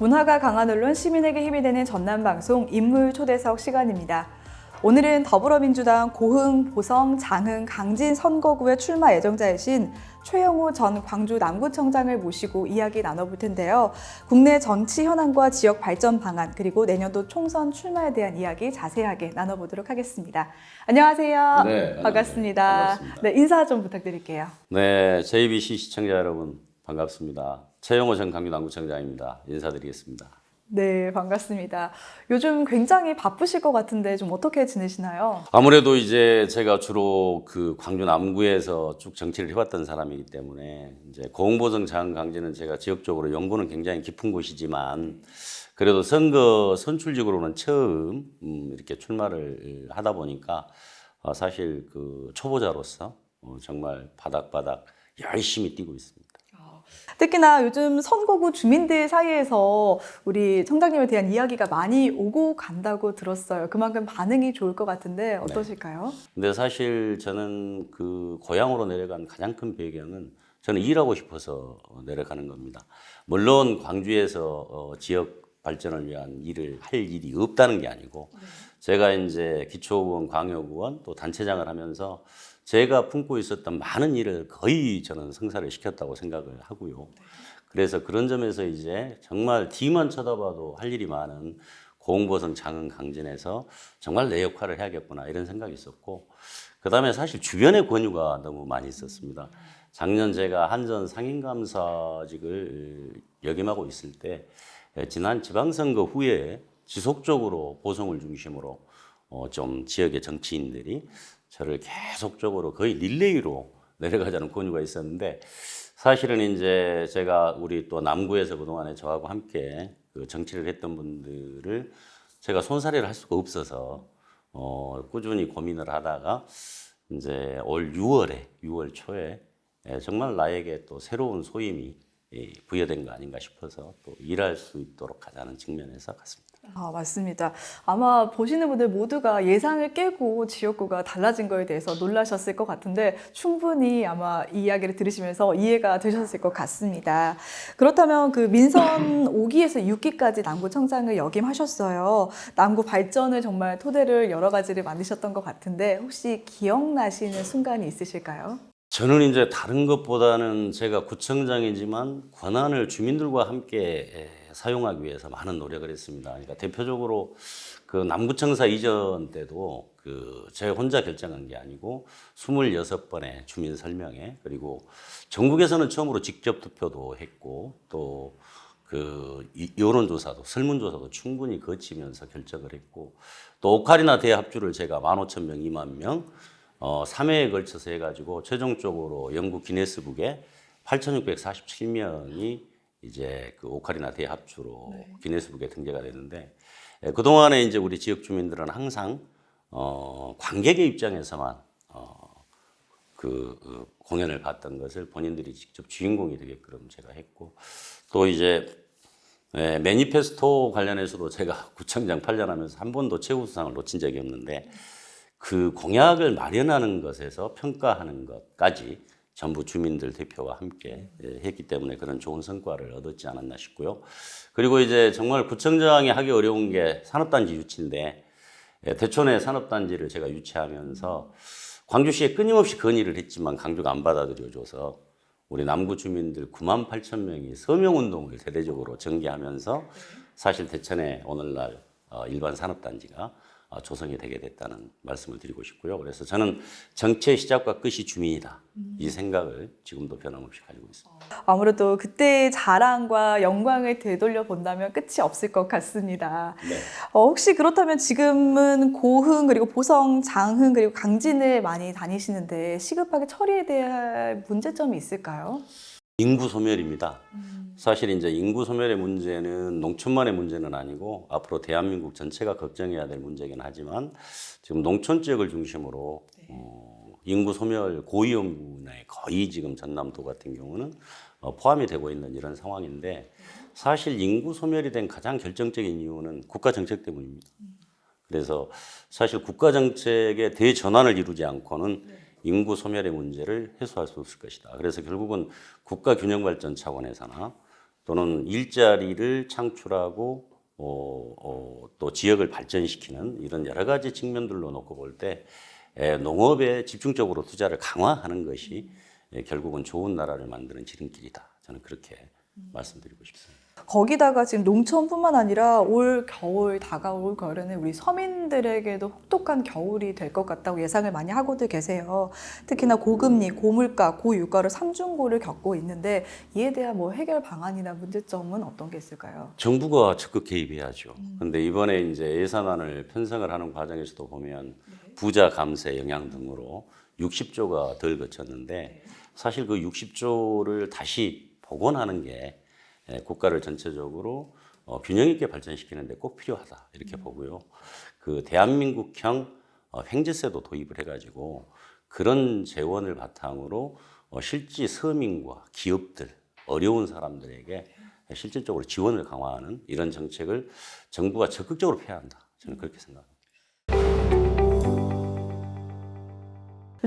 문화가 강한 언론, 시민에게 힘이 되는 전남방송 인물 초대석 시간입니다. 오늘은 더불어민주당 고흥, 보성, 장흥, 강진 선거구에 출마 예정자이신 최영호 전 광주 남구청장을 모시고 이야기 나눠볼 텐데요. 국내 정치 현안과 지역 발전 방안, 그리고 내년도 총선 출마에 대한 이야기 자세하게 나눠보도록 하겠습니다. 안녕하세요. 네, 반갑습니다. 반갑습니다. 네, 인사 좀 부탁드릴게요. 네, JBC 시청자 여러분 반갑습니다. 최영호 전 광주 남구청장입니다. 인사드리겠습니다. 네, 반갑습니다. 요즘 굉장히 바쁘실 것 같은데 좀 어떻게 지내시나요? 아무래도 이제 제가 주로 그 광주 남구에서 쭉 정치를 해왔던 사람이기 때문에 이제 고흥보성 장흥 강진은 제가 지역적으로 연고는 굉장히 깊은 곳이지만 그래도 선거 선출직으로는 처음 이렇게 출마를 하다 보니까 사실 그 초보자로서 정말 바닥바닥 열심히 뛰고 있습니다. 특히나 요즘 선거구 주민들 사이에서 우리 청장님에 대한 이야기가 많이 오고 간다고 들었어요. 그만큼 반응이 좋을 것 같은데 어떠실까요? 근데 사실 저는 그 고향으로 내려간 가장 큰 배경은 저는 일하고 싶어서 내려가는 겁니다. 물론 광주에서 지역 발전을 위한 일을 할 일이 없다는 게 아니고 제가 이제 기초의원, 광역의원 또 단체장을 하면서 제가 품고 있었던 많은 일을 거의 저는 성사를 시켰다고 생각을 하고요. 그래서 그런 점에서 이제 정말 뒤만 쳐다봐도 할 일이 많은 고흥보성 장흥 강진에서 정말 내 역할을 해야겠구나 이런 생각이 있었고 그다음에 사실 주변의 권유가 너무 많이 있었습니다. 작년 제가 한전 상임감사직을 역임하고 있을 때 지난 지방선거 후에 지속적으로 보성을 중심으로 좀 지역의 정치인들이 저를 계속적으로 거의 릴레이로 내려가자는 권유가 있었는데 사실은 이제 제가 우리 또 남구에서 그동안에 저하고 함께 그 정치를 했던 분들을 제가 손살이를 할 수가 없어서 꾸준히 고민을 하다가 이제 올 6월 초에 정말 나에게 또 새로운 소임이 부여된 거 아닌가 싶어서 또 일할 수 있도록 하자는 측면에서 갔습니다. 맞습니다. 아마 보시는 분들 모두가 예상을 깨고 지역구가 달라진 거에 대해서 놀라셨을 것 같은데 충분히 아마 이 이야기를 들으시면서 이해가 되셨을 것 같습니다. 그렇다면 그 민선 5기에서 6기까지 남구청장을 역임하셨어요. 남구 발전을 정말 토대를 여러 가지를 만드셨던 것 같은데 혹시 기억나시는 순간이 있으실까요? 저는 이제 다른 것보다는 제가 구청장이지만 권한을 주민들과 함께 사용하기 위해서 많은 노력을 했습니다. 그러니까 대표적으로 그 남구청사 이전 때도 그 제가 혼자 결정한 게 아니고 26번의 주민 설명회 그리고 전국에서는 처음으로 직접 투표도 했고 또 그 여론조사도 설문조사도 충분히 거치면서 결정을 했고 또 오카리나 대합주를 제가 15,000명, 2만 명 3회에 걸쳐서 해가지고 최종적으로 영국 기네스북에 8,647명이 이제 그 오카리나 대합주로 기네스북에 등재가 됐는데 그동안에 이제 우리 지역 주민들은 항상 관객의 입장에서만 그 공연을 봤던 것을 본인들이 직접 주인공이 되게끔 제가 했고 또 이제 매니페스토 관련해서도 제가 구청장 8년 하면서 한 번도 최우수상을 놓친 적이 없는데 그 공약을 마련하는 것에서 평가하는 것까지 전부 주민들 대표와 함께 했기 때문에 그런 좋은 성과를 얻었지 않았나 싶고요. 그리고 이제 정말 구청장이 하기 어려운 게 산업단지 유치인데 대촌의 산업단지를 제가 유치하면서 광주시에 끊임없이 건의를 했지만 광주가 안 받아들여줘서 우리 남구 주민들 98,000명이 서명운동을 대대적으로 전개하면서 사실 대천에 오늘날 일반 산업단지가 조성이 되게 됐다는 말씀을 드리고 싶고요. 그래서 저는 정치의 시작과 끝이 주민이다. 이 생각을 지금도 변함없이 가지고 있습니다. 아무래도 그때의 자랑과 영광을 되돌려 본다면 끝이 없을 것 같습니다. 네. 혹시 그렇다면 지금은 고흥 그리고 보성, 장흥 그리고 강진을 많이 다니시는데 시급하게 처리에 대한 문제점이 있을까요? 인구 소멸입니다. 사실 이제 인구 소멸의 문제는 농촌만의 문제는 아니고 앞으로 대한민국 전체가 걱정해야 될 문제긴 하지만 지금 농촌 지역을 중심으로 인구 소멸 고위험군에 거의 지금 전남도 같은 경우는 포함이 되고 있는 이런 상황인데 사실 인구 소멸이 된 가장 결정적인 이유는 국가 정책 때문입니다. 그래서 사실 국가 정책의 대전환을 이루지 않고는 인구 소멸의 문제를 해소할 수 없을 것이다. 그래서 결국은 국가 균형 발전 차원에서나 또는 일자리를 창출하고 또 지역을 발전시키는 이런 여러 가지 측면들로 놓고 볼 때 농업에 집중적으로 투자를 강화하는 것이 결국은 좋은 나라를 만드는 지름길이다. 저는 그렇게 말씀드리고 싶습니다. 거기다가 지금 농촌뿐만 아니라 올 겨울, 다가올 겨울에는 우리 서민들에게도 혹독한 겨울이 될 것 같다고 예상을 많이 하고들 계세요. 특히나 고금리, 고물가, 고유가로 삼중고를 겪고 있는데 이에 대한 뭐 해결 방안이나 문제점은 어떤 게 있을까요? 정부가 적극 개입해야죠. 근데 이번에 이제 예산안을 편성을 하는 과정에서도 보면 부자 감세 영향 등으로 60조가 덜 거쳤는데 사실 그 60조를 다시 복원하는 게 국가를 전체적으로 균형 있게 발전시키는데 꼭 필요하다 이렇게 보고요. 그 대한민국형 횡재세도 도입을 해가지고 그런 재원을 바탕으로 실제 서민과 기업들 어려운 사람들에게 실질적으로 지원을 강화하는 이런 정책을 정부가 적극적으로 펴야 한다. 저는 그렇게 생각합니다.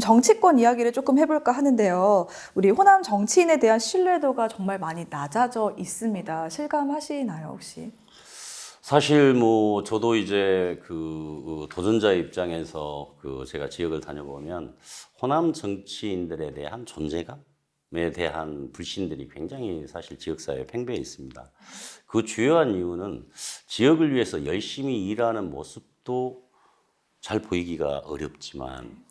정치권 이야기를 조금 해볼까 하는데요. 우리 호남 정치인에 대한 신뢰도가 정말 많이 낮아져 있습니다. 실감하시나요, 혹시? 사실 뭐 저도 이제 그 도전자 입장에서 그 제가 지역을 다녀보면 호남 정치인들에 대한 존재감에 대한 불신들이 굉장히 사실 지역사회에 팽배해 있습니다. 그 주요한 이유는 지역을 위해서 열심히 일하는 모습도 잘 보이기가 어렵지만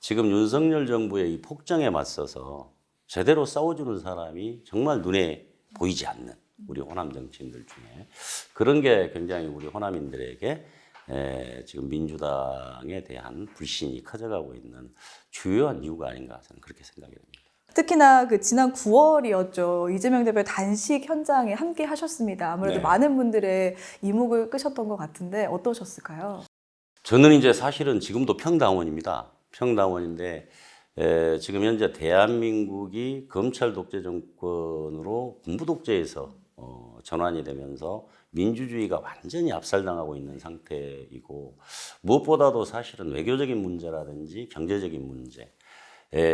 지금 윤석열 정부의 이 폭정에 맞서서 제대로 싸워주는 사람이 정말 눈에 보이지 않는 우리 호남 정치인들 중에 그런 게 굉장히 우리 호남인들에게 지금 민주당에 대한 불신이 커져가고 있는 주요한 이유가 아닌가 저는 그렇게 생각이 됩니다. 특히나 그 지난 9월이었죠. 이재명 대표 단식 현장에 함께 하셨습니다. 아무래도 네. 많은 분들의 이목을 끄셨던 것 같은데 어떠셨을까요? 저는 이제 사실은 지금도 평당원입니다. 평당원인데 지금 현재 대한민국이 검찰 독재 정권으로 군부 독재에서 전환이 되면서 민주주의가 완전히 압살당하고 있는 상태이고 무엇보다도 사실은 외교적인 문제라든지 경제적인 문제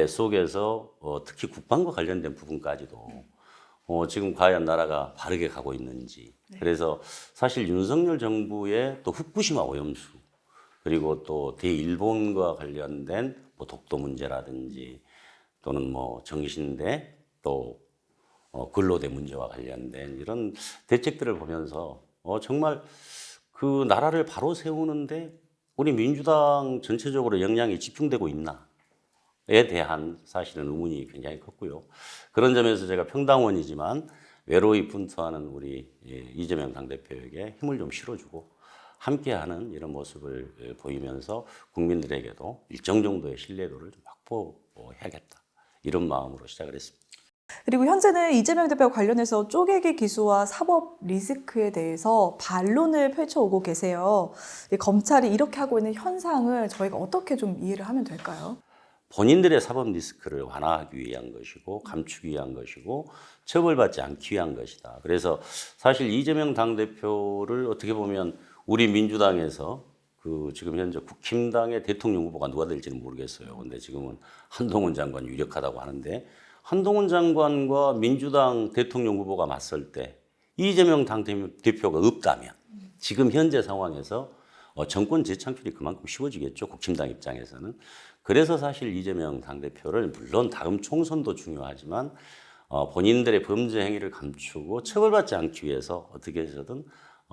속에서 특히 국방과 관련된 부분까지도 지금 과연 나라가 바르게 가고 있는지 그래서 사실 윤석열 정부의 또 후쿠시마 오염수 그리고 또 대일본과 관련된 뭐 독도 문제라든지 또는 뭐 정신대 또 근로대 문제와 관련된 이런 대책들을 보면서 정말 그 나라를 바로 세우는데 우리 민주당 전체적으로 역량이 집중되고 있나에 대한 사실은 의문이 굉장히 컸고요. 그런 점에서 제가 평당원이지만 외로이 분투하는 우리 이재명 당대표에게 힘을 좀 실어주고 함께하는 이런 모습을 보이면서 국민들에게도 일정 정도의 신뢰도를 좀 확보해야겠다. 이런 마음으로 시작을 했습니다. 그리고 현재는 이재명 대표 관련해서 쪼개기 기수와 사법 리스크에 대해서 반론을 펼쳐오고 계세요. 이 검찰이 이렇게 하고 있는 현상을 저희가 어떻게 좀 이해를 하면 될까요? 본인들의 사법 리스크를 완화하기 위한 것이고 감추기 위한 것이고 처벌받지 않기 위한 것이다. 그래서 사실 이재명 당대표를 어떻게 보면 우리 민주당에서 그 지금 현재 국힘당의 대통령 후보가 누가 될지는 모르겠어요. 근데 지금은 한동훈 장관 유력하다고 하는데 한동훈 장관과 민주당 대통령 후보가 맞설 때 이재명 당대표가 없다면 지금 현재 상황에서 정권 재창출이 그만큼 쉬워지겠죠. 국힘당 입장에서는. 그래서 사실 이재명 당대표를 물론 다음 총선도 중요하지만 본인들의 범죄 행위를 감추고 처벌받지 않기 위해서 어떻게 해서든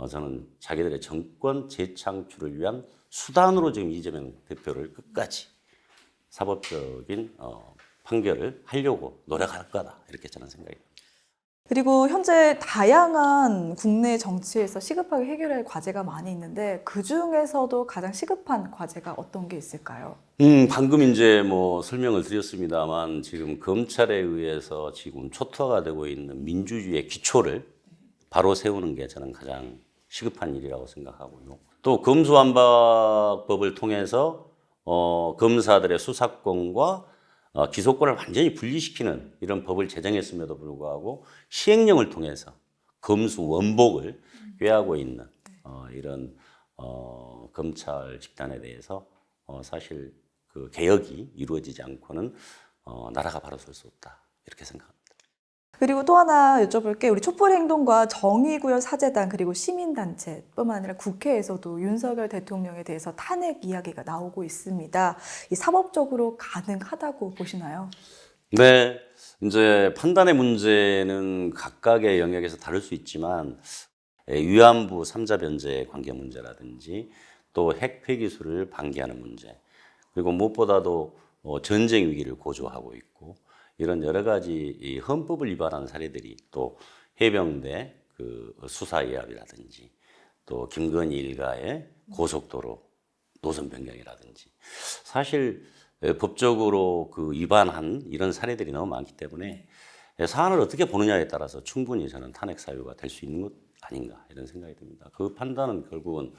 저는 자기들의 정권 재창출을 위한 수단으로 지금 이재명 대표를 끝까지 사법적인 판결을 하려고 노력할 거다 이렇게 저는 생각이 듭니다. 그리고 현재 다양한 국내 정치에서 시급하게 해결할 과제가 많이 있는데 그 중에서도 가장 시급한 과제가 어떤 게 있을까요? 방금 이제 뭐 설명을 드렸습니다만 지금 검찰에 의해서 지금 초토화가 되고 있는 민주주의의 기초를 바로 세우는 게 저는 가장 시급한 일이라고 생각하고요. 또 검수완박법을 통해서 검사들의 수사권과 기소권을 완전히 분리시키는 이런 법을 제정했음에도 불구하고 시행령을 통해서 검수 원복을 꾀하고 있는 이런 검찰 집단에 대해서 사실 그 개혁이 이루어지지 않고는 나라가 바로 설 수 없다 이렇게 생각합니다. 그리고 또 하나 여쭤볼게. 우리 촛불행동과 정의구현 사재단 그리고 시민단체뿐만 아니라 국회에서도 윤석열 대통령에 대해서 탄핵 이야기가 나오고 있습니다. 이 사법적으로 가능하다고 보시나요? 네, 이제 판단의 문제는 각각의 영역에서 다를 수 있지만 위안부 3자 변제 관계 문제라든지 또 핵 폐기술을 방기하는 문제 그리고 무엇보다도 전쟁 위기를 고조하고 있고 이런 여러 가지 이 헌법을 위반하는 사례들이 또 해병대 그 수사 예합이라든지 또 김건희 일가의 고속도로 노선 변경이라든지 사실 법적으로 그 위반한 이런 사례들이 너무 많기 때문에 사안을 어떻게 보느냐에 따라서 충분히 저는 탄핵 사유가 될 수 있는 것 아닌가 이런 생각이 듭니다. 그 판단은 결국은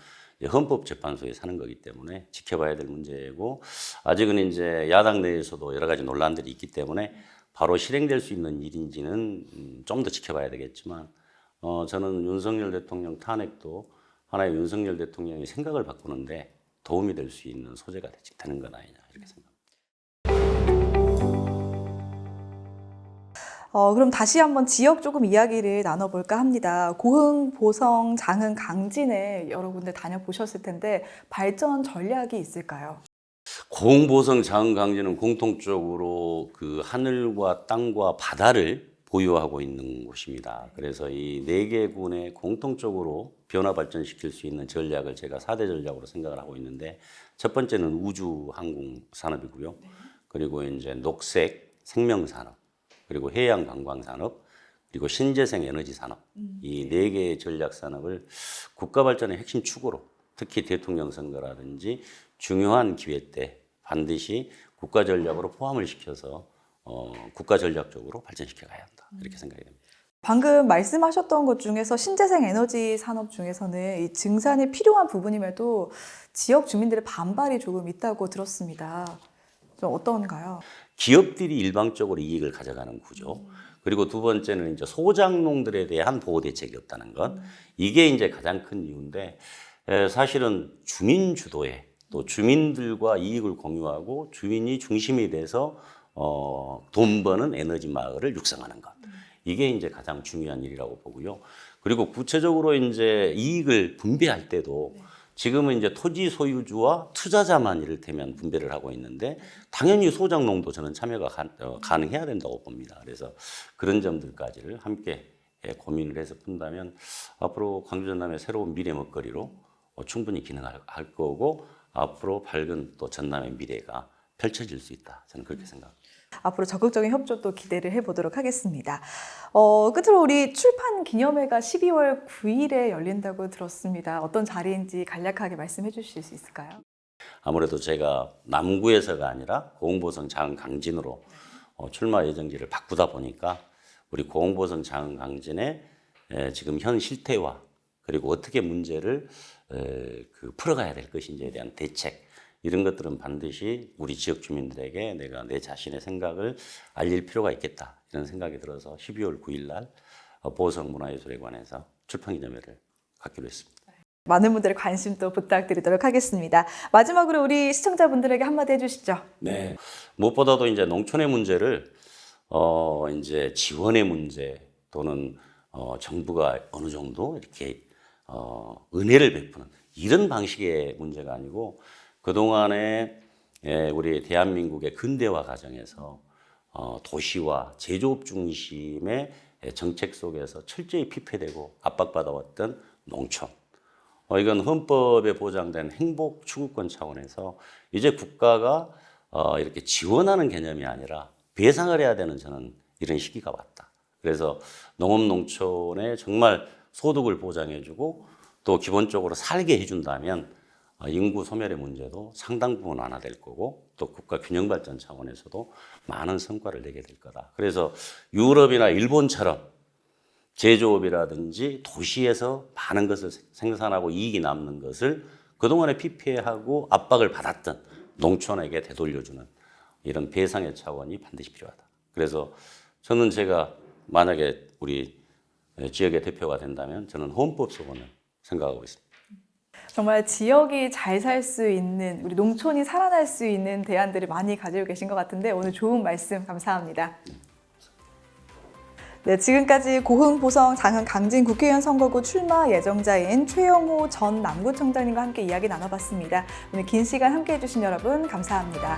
헌법재판소에 사는 거기 때문에 지켜봐야 될 문제고 아직은 이제 야당 내에서도 여러 가지 논란들이 있기 때문에 바로 실행될 수 있는 일인지는 좀 더 지켜봐야 되겠지만 저는 윤석열 대통령 탄핵도 하나의 윤석열 대통령의 생각을 바꾸는데 도움이 될 수 있는 소재가 되는 건 아니냐 이렇게 생각합니다. 그럼 다시 한번 지역 조금 이야기를 나눠볼까 합니다. 고흥, 보성, 장흥, 강진에 여러 군데 다녀보셨을 텐데 발전 전략이 있을까요? 고흥보성 장강진은 공통적으로 그 하늘과 땅과 바다를 보유하고 있는 곳입니다. 그래서 이 네 개 군에 공통적으로 변화 발전시킬 수 있는 전략을 제가 4대 전략으로 생각을 하고 있는데 첫 번째는 우주 항공 산업이고요. 그리고 이제 녹색 생명 산업, 그리고 해양 관광 산업, 그리고 신재생 에너지 산업. 이 네 개의 전략 산업을 국가 발전의 핵심 축으로 특히 대통령 선거라든지 중요한 기회 때 반드시 국가 전략으로 포함을 시켜서 국가 전략적으로 발전시켜 가야 한다. 이렇게 생각이 됩니다. 방금 말씀하셨던 것 중에서 신재생 에너지 산업 중에서는 이 증산이 필요한 부분임에도 지역 주민들의 반발이 조금 있다고 들었습니다. 좀 어떤가요? 기업들이 일방적으로 이익을 가져가는 구조. 그리고 두 번째는 이제 소장농들에 대한 보호 대책이 없다는 것. 이게 이제 가장 큰 이유인데 사실은 주민 주도에 또 주민들과 이익을 공유하고 주민이 중심이 돼서 돈 버는 에너지 마을을 육성하는 것. 이게 이제 가장 중요한 일이라고 보고요. 그리고 구체적으로 이제 이익을 분배할 때도 지금은 이제 토지 소유주와 투자자만 이를테면 분배를 하고 있는데 당연히 소장농도 저는 참여가 가능해야 된다고 봅니다. 그래서 그런 점들까지를 함께 고민을 해서 푼다면 앞으로 광주 전남의 새로운 미래 먹거리로 충분히 기능할 거고 앞으로 밝은 또 전남의 미래가 펼쳐질 수 있다. 저는 그렇게 생각합니다. 앞으로 적극적인 협조도 기대를 해보도록 하겠습니다. 끝으로 우리 출판 기념회가 12월 9일에 열린다고 들었습니다. 어떤 자리인지 간략하게 말씀해 주실 수 있을까요? 아무래도 제가 남구에서가 아니라 고흥보성 장흥강진으로 출마 예정지를 바꾸다 보니까 우리 고흥보성 장흥강진의 지금 현 실태와 그리고 어떻게 문제를 풀어가야 될 것인지에 대한 대책 이런 것들은 반드시 우리 지역 주민들에게 내가 내 자신의 생각을 알릴 필요가 있겠다 이런 생각이 들어서 12월 9일 날 보성문화예술회관에서 출판기념회를 갖기로 했습니다. 많은 분들의 관심 또 부탁드리도록 하겠습니다. 마지막으로 우리 시청자분들에게 한마디 해주시죠. 네. 무엇보다도 이제 농촌의 문제를 이제 지원의 문제 또는 정부가 어느 정도 이렇게 은혜를 베푸는 이런 방식의 문제가 아니고 그동안에 우리 대한민국의 근대화 과정에서 도시와 제조업 중심의 정책 속에서 철저히 피폐되고 압박받아왔던 농촌. 이건 헌법에 보장된 행복 추구권 차원에서 이제 국가가 이렇게 지원하는 개념이 아니라 배상을 해야 되는 저는 이런 시기가 왔다. 그래서 농업 농촌에 정말 소득을 보장해주고 또 기본적으로 살게 해준다면 인구 소멸의 문제도 상당 부분 완화될 거고 또 국가 균형 발전 차원에서도 많은 성과를 내게 될 거다. 그래서 유럽이나 일본처럼 제조업이라든지 도시에서 많은 것을 생산하고 이익이 남는 것을 그동안에 피폐하고 압박을 받았던 농촌에게 되돌려주는 이런 배상의 차원이 반드시 필요하다. 그래서 저는 제가 만약에 우리 지역의 대표가 된다면 저는 헌법 소원을 생각하고 있습니다. 정말 지역이 잘 살 수 있는, 우리 농촌이 살아날 수 있는 대안들을 많이 가지고 계신 것 같은데 오늘 좋은 말씀 감사합니다. 네, 지금까지 고흥, 보성, 장흥, 강진 국회의원 선거구 출마 예정자인 최영호 전 남구청장님과 함께 이야기 나눠봤습니다. 오늘 긴 시간 함께해 주신 여러분 감사합니다.